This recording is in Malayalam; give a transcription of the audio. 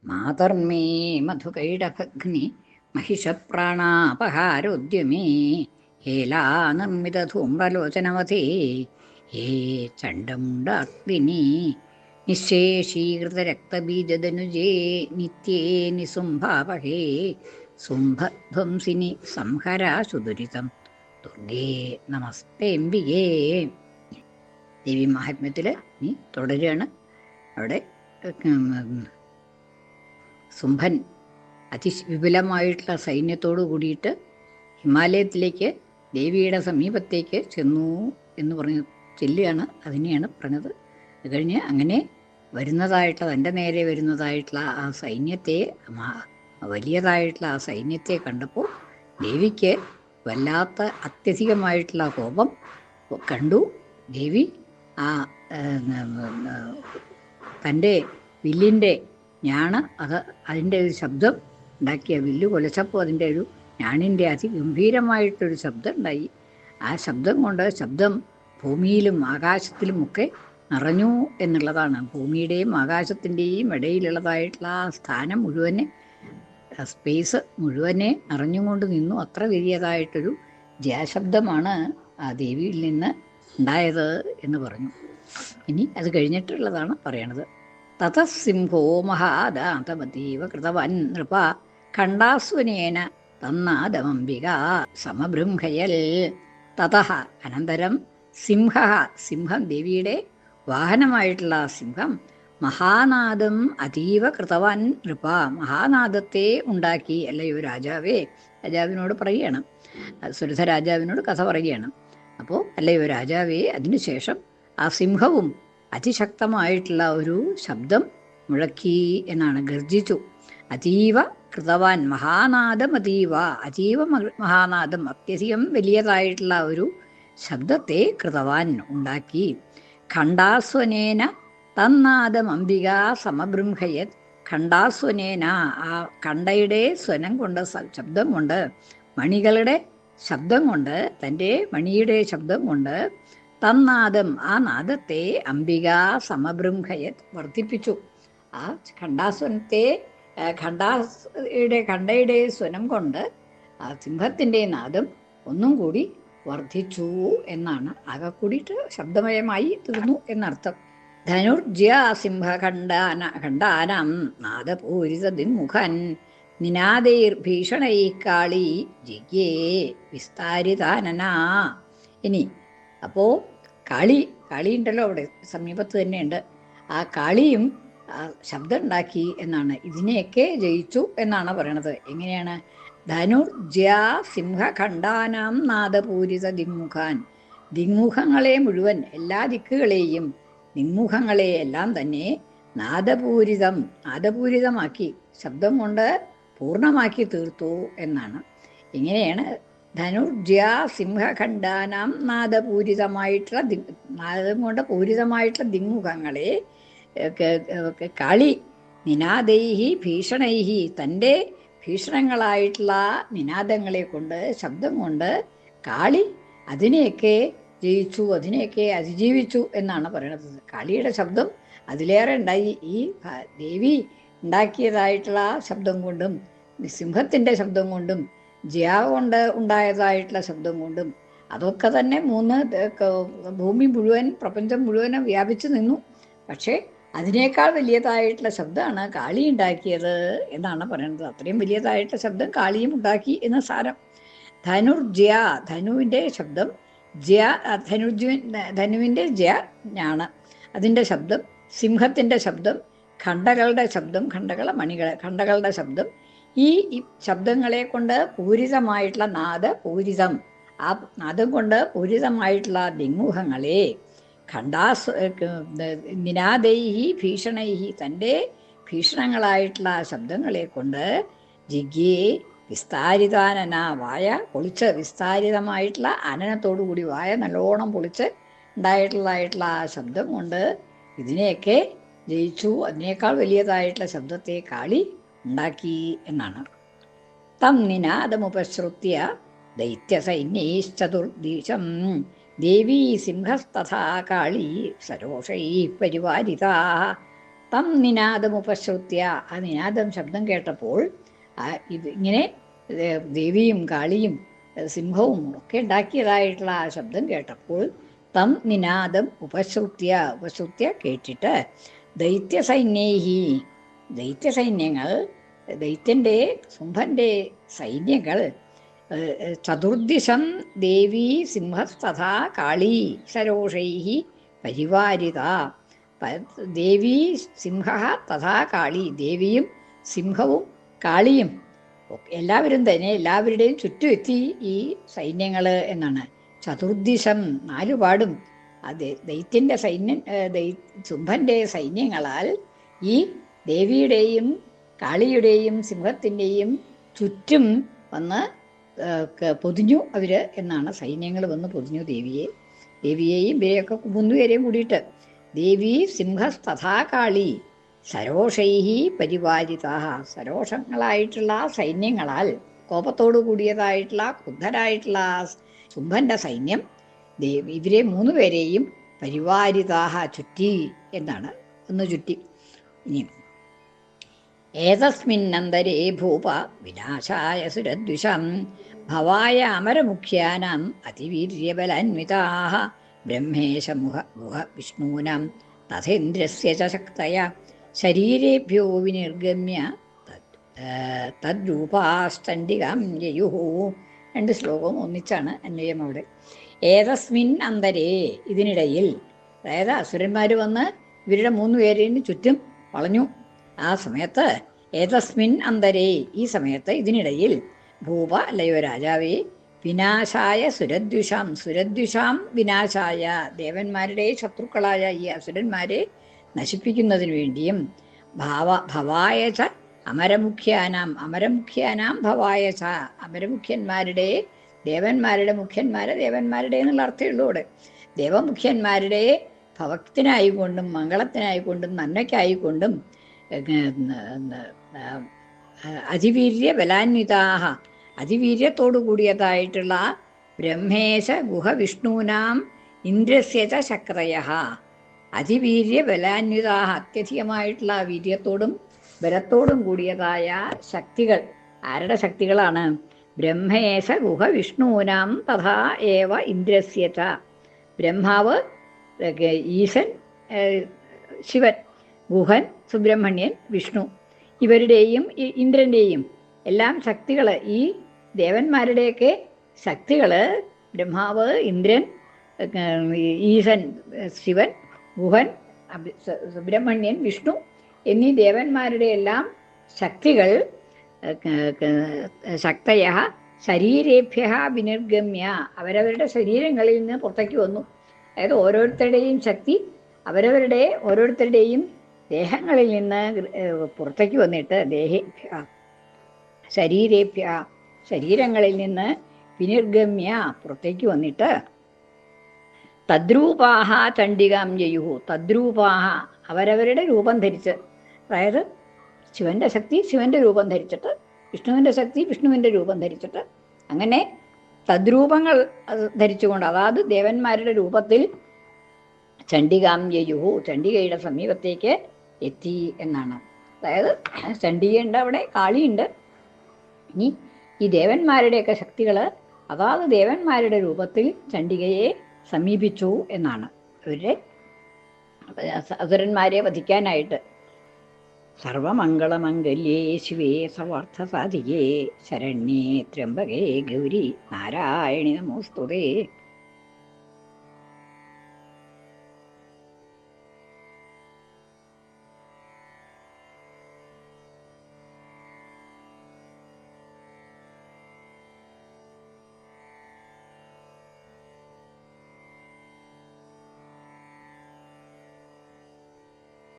മാതർമേ മധുകൈടഭഗ്നി महिषप्राणापहारोद्यमे हेलानिर्मितधूम्रलोचनवधे हे चण्डमुण्डाग्नि निःशेषीकृतरक्तबीजदनुजे नित्ये निसुम्भापहे സുംഭധ്വംസിനി സംഹരാശുദുരിതം ദുർഗേ നമസ്തേംബികേ. ദേവി മഹാത്മ്യത്തിൽ നീ തുടരുകയാണ്. അവിടെ സുംഭൻ അതിവിപുലമായിട്ടുള്ള സൈന്യത്തോടു കൂടിയിട്ട് ഹിമാലയത്തിലേക്ക് ദേവിയുടെ സമീപത്തേക്ക് ചെന്നു എന്ന് പറഞ്ഞ് ചെല്ലുകയാണ്. അതിനെയാണ് പറഞ്ഞത്. അത് കഴിഞ്ഞ് അങ്ങനെ വരുന്നതായിട്ടുള്ള തൻ്റെ നേരെ വരുന്നതായിട്ടുള്ള ആ സൈന്യത്തെ, വലിയതായിട്ടുള്ള ആ സൈന്യത്തെ കണ്ടപ്പോൾ ദേവിക്ക് വല്ലാത്ത അത്യധികമായിട്ടുള്ള കോപം കണ്ടു. ദേവി ആ തൻ്റെ വില്ലിൻ്റെ ഞാണ് അതിൻ്റെ ഒരു ശബ്ദം ഉണ്ടാക്കിയ, വില്ല് കൊലച്ചപ്പോൾ അതിൻ്റെ ഒരു ഞാണിൻ്റെ അതിഗംഭീരമായിട്ടൊരു ശബ്ദം ഉണ്ടായി. ആ ശബ്ദം കൊണ്ട് ശബ്ദം ഭൂമിയിലും ആകാശത്തിലുമൊക്കെ നിറഞ്ഞു എന്നുള്ളതാണ്. ഭൂമിയുടെയും ആകാശത്തിൻ്റെയും ഇടയിലുള്ളതായിട്ടുള്ള ആ സ്ഥാനം മുഴുവനെ, സ്പേസ് മുഴുവനെ നിറഞ്ഞുകൊണ്ട് നിന്നു. അത്ര വലിയതായിട്ടൊരു ജയശബ്ദമാണ് ആ ദേവിയിൽ നിന്ന് ഉണ്ടായത് എന്ന് പറഞ്ഞു. ഇനി അത് കഴിഞ്ഞിട്ടുള്ളതാണ് പറയണത്. തതസിംഹോ മഹാദാതമതീവ കൃതവൻ നൃപ ഖണ്ഡാസ്വനേന തന്നാദമംബിക സമബൃംഹയൽ. തതഃ അനന്തരം സിംഹ, സിംഹം ദേവിയുടെ വാഹനമായിട്ടുള്ള സിംഹം, മഹാനാദം അതീവ കൃതവാൻ നൃപ, മഹാനാദത്തെ ഉണ്ടാക്കി. അല്ലയോ രാജാവേ, രാജാവിനോട് പറയുകയാണ്, സുരഥ രാജാവിനോട് കഥ പറയുകയാണ്. അപ്പോൾ അല്ലയോ രാജാവേ, അതിനുശേഷം ആ സിംഹവും അതിശക്തമായിട്ടുള്ള ഒരു ശബ്ദം മുഴക്കി എന്നാണ്, ഗർജിച്ചു. അതീവ കൃതവാൻ, മഹാനാദം അതീവ, അതീവ മഹാനാദം, അത്യധികം വലിയതായിട്ടുള്ള ഒരു ശബ്ദത്തെ കൃതവാൻ ഉണ്ടാക്കി. ഖണ്ഡാസ്വനേന തന്നാദം അംബിക സമബൃംഹയത്. ഖണ്ഡാസ്വനേന, ആ ഖണ്ഡയുടെ സ്വനം കൊണ്ട്, ശബ്ദം കൊണ്ട്, മണികളുടെ ശബ്ദം കൊണ്ട്, തൻ്റെ മണിയുടെ ശബ്ദം കൊണ്ട്, തന്നാദം, ആ നാദത്തെ അംബിക സമബൃംഹയത്, വർദ്ധിപ്പിച്ചു. ആ ഖണ്ഡാസ്വനത്തെ, ഖണ്ഡയുടെ സ്വനം കൊണ്ട് ആ സിംഹത്തിൻ്റെ നാദം ഒന്നും കൂടി വർദ്ധിച്ചു എന്നാണ്. ആകെ കൂടിയിട്ട് ശബ്ദമയമായി തീർന്നു എന്നർത്ഥം. ധനുർജ്യ സിംഹഖണ്ഡാനാം നാദപൂരിതദിന്മുഖൻ നിനാദൈർഭീഷണൈ കാളി ജിഗ്യേ വിസ്താരിതാനനാ. ഇനി അപ്പോൾ കാളി ഉണ്ടല്ലോ അവിടെ സമീപത്ത് തന്നെയുണ്ട്. ആ കാളിയും ശബ്ദം ഉണ്ടാക്കി എന്നാണ്. ഇതിനെയൊക്കെ ജയിച്ചു എന്നാണ് പറയണത്. എങ്ങനെയാണ്? ധനുർജ്യ സിംഹഖണ്ഡാനാം നാദപൂരിത ദിങ്മുഖാൻ, ദിങ്മുഖങ്ങളെ മുഴുവൻ, എല്ലാ ദിക്കുകളെയും, ദിങ്മുഖങ്ങളെ എല്ലാം തന്നെ നാദപൂരിതമാക്കി, ശബ്ദം കൊണ്ട് പൂർണ്ണമാക്കി തീർത്തു എന്നാണ്. എങ്ങനെയാണ്? ധനുർജ്യ സിംഹഖണ്ഡാനാം നാദപൂരിതമായിട്ടുള്ള, നാദം കൊണ്ട് പൂരിതമായിട്ടുള്ള ദിങ്മുഖങ്ങളെ കാളി നിനാദൈഹി ഭീഷണൈഹി, തൻ്റെ ഭീഷണങ്ങളായിട്ടുള്ള നിനാദങ്ങളെ കൊണ്ട്, ശബ്ദം കൊണ്ട് കാളി അതിനെയൊക്കെ ജയിച്ചു, അതിനെയൊക്കെ അതിജീവിച്ചു എന്നാണ് പറയുന്നത്. കാളിയുടെ ശബ്ദം അതിലേറെ ഉണ്ടായി. ഈ ദേവി ഉണ്ടാക്കിയതായിട്ടുള്ള ശബ്ദം കൊണ്ടും, സിംഹത്തിൻ്റെ ശബ്ദം കൊണ്ടും, ജ്യ കൊണ്ട് ഉണ്ടായതായിട്ടുള്ള ശബ്ദം കൊണ്ടും, അതൊക്കെ തന്നെ ഭൂമി മുഴുവൻ, പ്രപഞ്ചം മുഴുവനും വ്യാപിച്ചു നിന്നു. പക്ഷേ അതിനേക്കാൾ വലിയതായിട്ടുള്ള ശബ്ദമാണ് കാളി ഉണ്ടാക്കിയത് എന്നാണ് പറയുന്നത്. അത്രയും വലിയതായിട്ടുള്ള ശബ്ദം കാളിയും ഉണ്ടാക്കി എന്ന് സാരം. ധനുർജ്യ, ധനുവിൻ്റെ ശബ്ദം, ധനുവിൻ്റെ ജ്യ ഞാണ്, അതിൻ്റെ ശബ്ദം, സിംഹത്തിൻ്റെ ശബ്ദം, ഖണ്ഡകളുടെ ശബ്ദം, ഖണ്ഡകളുടെ ശബ്ദം, ഈ ശബ്ദങ്ങളെ കൊണ്ട് പൂരിതമായിട്ടുള്ള നാദപൂരിതം, ആ നാദം കൊണ്ട് പൂരിതമായിട്ടുള്ള ദിങ്മുഖങ്ങളെ, നിനാദൈഹി ഭീഷണൈഹി, തൻ്റെ ഭീഷണങ്ങളായിട്ടുള്ള ശബ്ദങ്ങളെ കൊണ്ട്, ജിഗ്യേ വിസ്താരിതാനന, വായ പൊളിച്ച്, വിസ്താരിതമായിട്ടുള്ള അനനത്തോടുകൂടി വായ നല്ലോണം പൊളിച്ച് ഉണ്ടായിട്ടുള്ളതായിട്ടുള്ള ആ ശബ്ദം കൊണ്ട് ഇതിനെയൊക്കെ ജയിച്ചു. അതിനേക്കാൾ വലിയതായിട്ടുള്ള ശബ്ദത്തെ കാളി ഉണ്ടാക്കി എന്നാണ്. തം നിനാദമുപശ്രുത്യ ദൈത്യസൈന്യൈശ്ചതുർദിശം ദേവീ സിംഹസ്തഥാ കാളി സരോഷൈ പരിവാരിതാ. തം നിനാദമുപശ്രുത്യ, ആ നിനാദം ശബ്ദം കേട്ടപ്പോൾ ഇങ്ങനെ ദേവിയും കാളിയും സിംഹവും ഒക്കെ ഉണ്ടാക്കിയതായിട്ടുള്ള ആ ശബ്ദം കേട്ടപ്പോൾ തം നിനാദം ഉപശ്രുത്യ കേട്ടിട്ട് ദൈത്യസൈന്യൈഹി, ദൈത്യസൈന്യങ്ങൾ, ദൈത്യൻ്റെ ശുംഭൻ്റെ സൈന്യങ്ങൾ ചതുർദിശം ദേവീ സിംഹസ്തഥാ കാളീ സരോഷൈഹി പരിവാരിത. ദേവീ സിംഹ തഥാ കാളി, ദേവിയും സിംഹവും കാളിയും എല്ലാവരും തന്നെ എല്ലാവരുടെയും ചുറ്റുമെത്തി ഈ സൈന്യങ്ങൾ എന്നാണ്. ചതുർദിശം, നാലുപാടും അത് ദൈത്യൻ്റെ ശുംഭൻ്റെ സൈന്യങ്ങളാൽ ഈ ദേവിയുടെയും കാളിയുടെയും സിംഹത്തിൻ്റെയും ചുറ്റും വന്ന് പൊതിഞ്ഞു അവർ എന്നാണ്. സൈന്യങ്ങൾ വന്ന് പൊതിഞ്ഞു ദേവിയെയും ഇവരെയൊക്കെ 3 പേരെയും കൂടിയിട്ട്. ദേവി സിംഹസ്തഥാ കാളി സരോഷൈഹി പരിവാരിത, സരോഷങ്ങളായിട്ടുള്ള സൈന്യങ്ങളാൽ, കോപത്തോടു കൂടിയതായിട്ടുള്ള ക്രുദ്ധരായിട്ടുള്ള ശുംഭൻ്റെ സൈന്യം ഇവരെ 3 പേരെയും പരിവാരിതാഹ ചുറ്റി എന്നാണ്. ഒന്ന് ചുറ്റി. ഇനി ഏതസ്മിന്നന്തരേ ഭൂപ വിനാശായ സുരദ്വിഷം ഭവായ അമരമുഖ്യാനാം അതിവീര്യബലാന്വിതാഃ ബ്രഹ്മേശമുഖ വിഷ്ണൂനാം തഥേന്ദ്രസ്യ ച ശക്തയ ശരീരേഭ്യോ വിനിർഗമ്യ തദ്രൂപാശ്ചണ്ഡികാം യയുഃ. 2 ശ്ലോകവും ഒന്നിച്ചാണ് അന്വയം അവിടെ. ഏതസ്മിൻ അന്തരേ, ഇതിനിടയിൽ, അതായത് അസുരന്മാർ വന്ന് ഇവരുടെ 3 പേരെയും ചുറ്റും വളഞ്ഞു. ആ സമയത്ത് ഏതസ്മിൻ അന്തരേ, ഈ സമയത്ത്, ഇതിനിടയിൽ, ഭൂപ, അല്ലയോ രാജാവേ, വിനാശായ സുരദ്വിഷാം വിനാശായ, ദേവന്മാരുടെ ശത്രുക്കളായ ഈ അസുരന്മാരെ നശിപ്പിക്കുന്നതിന് വേണ്ടിയും, ഭവായ ച അമരമുഖ്യാനാം ഭവായ ച, അമരമുഖ്യന്മാരുടെ, ദേവന്മാരുടെ എന്നുള്ള അർത്ഥമുള്ളൂ ഇവിടെ. ദേവമുഖ്യന്മാരുടെ ഭവത്തിനായിക്കൊണ്ടും മംഗളത്തിനായിക്കൊണ്ടും നന്മയ്ക്കായിക്കൊണ്ടും അതിവീര്യ ബലാന്വിതാഹ, അതിവീര്യത്തോടു കൂടിയതായിട്ടുള്ള ബ്രഹ്മേശ ഗുഹ വിഷ്ണൂനാം ഇന്ദ്രസ്യ ച ശക്തയഃ, അതിവീര്യ ബലാന്വിതാഹ, അത്യധികമായിട്ടുള്ള വീര്യത്തോടും ബലത്തോടും കൂടിയതായ ശക്തികൾ. ആരുടെ ശക്തികളാണ്? ബ്രഹ്മേശ ഗുഹ വിഷ്ണൂനാം തഥാ ഏവ ഇന്ദ്രസ്യ ച, ബ്രഹ്മാവ്, ഈശൻ, ശിവൻ, ഗുഹൻ, സുബ്രഹ്മണ്യൻ, വിഷ്ണു, ഇവരുടെയും ഇന്ദ്രൻ്റെയും എല്ലാം ശക്തികൾ, ഈ ദേവന്മാരുടെയൊക്കെ ശക്തികൾ, ബ്രഹ്മാവ്, ഇന്ദ്രൻ, ഈശൻ, ശിവൻ, ഗുഹൻ, സുബ്രഹ്മണ്യൻ, വിഷ്ണു എന്നീ ദേവന്മാരുടെ എല്ലാം ശക്തികൾ ശക്തയ ശരീരേഭ്യ വിനിർഗമ്യ, അവരവരുടെ ശരീരങ്ങളിൽ നിന്ന് പുറത്തേക്ക് വന്നു. അതായത് ഓരോരുത്തരുടെയും ശക്തി ഓരോരുത്തരുടെയും ദേഹങ്ങളിൽ നിന്ന് പുറത്തേക്ക് വന്നിട്ട്, ശരീരേഭ്യ, ശരീരങ്ങളിൽ നിന്ന് വിനിർഗമ്യ, പുറത്തേക്ക് വന്നിട്ട്, തദ്രൂപാഹ ചണ്ഡികാം യയുഃ, തദ്രൂപാഹ, അവരവരുടെ രൂപം ധരിച്ച്, അതായത് ശിവന്റെ ശക്തി ശിവന്റെ രൂപം ധരിച്ചിട്ട്, വിഷ്ണുവിൻ്റെ ശക്തി വിഷ്ണുവിൻ്റെ രൂപം ധരിച്ചിട്ട്, അങ്ങനെ തദ്രൂപങ്ങൾ ധരിച്ചുകൊണ്ട്, അതായത് ദേവന്മാരുടെ രൂപത്തിൽ ചണ്ഡികാം യയുഃ, ചണ്ഡികയുടെ സമീപത്തേക്ക് എത്തി എന്നാണ്. അതായത് ചണ്ഡികയുണ്ട്, അവിടെ കാളിയുണ്ട്. ഇനി ഈ ദേവന്മാരുടെയൊക്കെ ശക്തികൾ അതാത് ദേവന്മാരുടെ രൂപത്തിൽ ചണ്ഡികയെ സമീപിച്ചു എന്നാണ്. അവരുടെ അസുരന്മാരെ വധിക്കാനായിട്ട്. സർവമംഗളമംഗല്യേ ശിവേ സർവാർത്ഥസാധികേ ശരണ്യേ ത്രയംബകേ ഗൗരി നാരായണി നമോസ്തുതേ.